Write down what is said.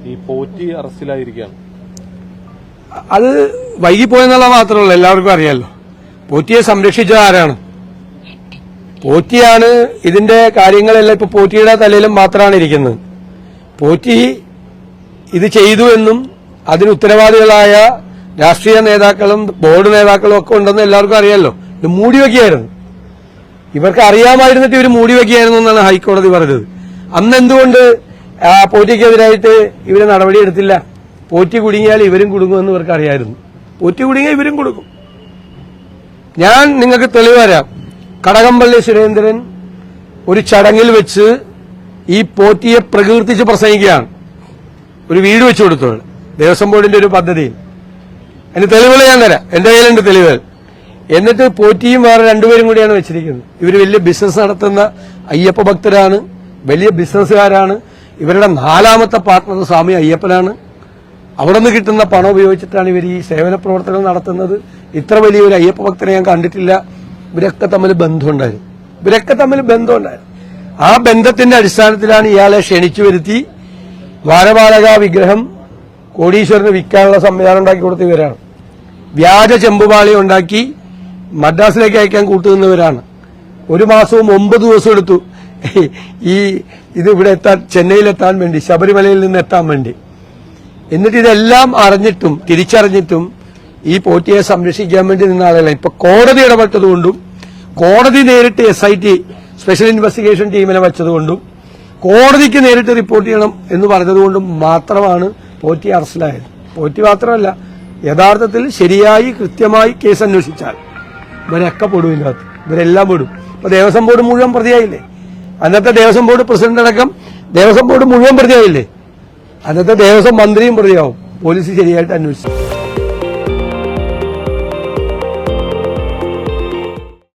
ഈ പോറ്റി അറസ്റ്റിലായിരിക്കുകയാണ്. അത് വൈകിപ്പോയെന്നുള്ള മാത്രമല്ല, എല്ലാവർക്കും അറിയാലോ. പോറ്റിയെ സംരക്ഷിച്ചത് ആരാണ്? പോറ്റിയാണ്. ഇതിന്റെ കാര്യങ്ങളെല്ലാം ഇപ്പൊ പോറ്റിയുടെ തലയിലും മാത്രമാണ് ഇരിക്കുന്നത്. പോറ്റി ഇത് ചെയ്തു എന്നും അതിന് ഉത്തരവാദികളായ രാഷ്ട്രീയ നേതാക്കളും ബോർഡ് നേതാക്കളും ഒക്കെ ഉണ്ടെന്ന് എല്ലാവർക്കും അറിയാലോ. ഇത് മൂടിവെക്കുകയായിരുന്നു. ഇവർക്ക് അറിയാമായിരുന്നിട്ട് ഇവർ മൂടിവെക്കുകയായിരുന്നു എന്നാണ് ഹൈക്കോടതി പറഞ്ഞത്. അന്ന് എന്തുകൊണ്ട് പോറ്റിക്കെതിരായിട്ട് ഇവര് നടപടിയെടുത്തില്ല? പോറ്റി കുടുങ്ങിയാൽ ഇവരും കുടുങ്ങുമെന്ന് ഇവർക്ക് അറിയായിരുന്നു. പോറ്റി കുടുങ്ങിയാൽ ഇവരും കൊടുക്കും. ഞാൻ നിങ്ങൾക്ക് തെളിവ് തരാം. കടകംപള്ളി സുരേന്ദ്രൻ ഒരു ചടങ്ങിൽ വെച്ച് ഈ പോറ്റിയെ പ്രകീർത്തിച്ച് പ്രസംഗിക്കുകയാണ്. ഒരു വീട് വെച്ചു കൊടുത്തോളൂ ദേവസ്വം ബോർഡിന്റെ ഒരു പദ്ധതിയിൽ. അതിന് തെളിവുകൾ ഞാൻ തരാം, എന്റെ കയ്യിലുണ്ട് തെളിവുകൾ. എന്നിട്ട് പോറ്റിയും വേറെ രണ്ടുപേരും കൂടിയാണ് വെച്ചിരിക്കുന്നത്. ഇവർ വലിയ ബിസിനസ് നടത്തുന്ന അയ്യപ്പ ഭക്തരാണ്, വലിയ ബിസിനസ്സുകാരാണ്. ഇവരുടെ 4ാമത്തെ പാർട്ട്ണർ സ്വാമി അയ്യപ്പനാണ്. അവിടെ നിന്ന് കിട്ടുന്ന പണം ഉപയോഗിച്ചിട്ടാണ് ഇവർ ഈ സേവന പ്രവർത്തനങ്ങൾ നടത്തുന്നത്. ഇത്ര വലിയൊരു അയ്യപ്പ ഭക്തരെ ഞാൻ കണ്ടിട്ടില്ല. ഇവരൊക്കെ തമ്മിൽ ബന്ധമുണ്ടായിരുന്നു. ആ ബന്ധത്തിന്റെ അടിസ്ഥാനത്തിലാണ് ഇയാളെ ക്ഷണിച്ചു വരുത്തി ദ്വാരപാലക വിഗ്രഹം കോടീശ്വരന് വിൽക്കാനുള്ള സംവിധാനം ഉണ്ടാക്കി കൊടുത്ത ഇവരാണ്. വ്യാജ ചെമ്പുപാളി ഉണ്ടാക്കി മദ്രാസിലേക്ക് അയക്കാൻ കൂട്ടുനിന്നവരാണ്. 1 മാസവും 9 ദിവസം എടുത്തു ഇത് ഇവിടെ എത്താൻ, ചെന്നൈയിലെത്താൻ വേണ്ടി, ശബരിമലയിൽ നിന്ന് എത്താൻ വേണ്ടി. എന്നിട്ട് ഇതെല്ലാം അറിഞ്ഞിട്ടും തിരിച്ചറിഞ്ഞിട്ടും ഈ പോറ്റിയെ സംരക്ഷിക്കാൻ വേണ്ടി നിന്ന ആളല്ല. ഇപ്പൊ കോടതി ഇടപെട്ടതുകൊണ്ടും കോടതി നേരിട്ട് SIT സ്പെഷ്യൽ ഇൻവെസ്റ്റിഗേഷൻ ടീമിനെ വെച്ചതുകൊണ്ടും കോടതിക്ക് നേരിട്ട് റിപ്പോർട്ട് ചെയ്യണം എന്ന് പറഞ്ഞതുകൊണ്ടും മാത്രമാണ് പോറ്റി അറസ്റ്റിലായത്. പോറ്റി മാത്രമല്ല, യഥാർത്ഥത്തിൽ ശരിയായി കൃത്യമായി കേസ് അന്വേഷിച്ചാൽ ഇവരൊക്കെ പെടും. ഇതിനകത്ത് ഇവരെല്ലാം പെടും. ഇപ്പൊ ദേവസ്വം ബോർഡ് മുഴുവൻ പ്രതിയായില്ലേ? അന്നത്തെ ദേവസ്വം ബോർഡ് പ്രസിഡന്റ് അടക്കം ദേവസ്വം ബോർഡ് മുഴുവൻ പ്രതിയായില്ലേ? അന്നത്തെ ദേവസ്വം മന്ത്രിയും പ്രതിയാവും പോലീസ് ശരിയായിട്ട് അന്വേഷിച്ചു.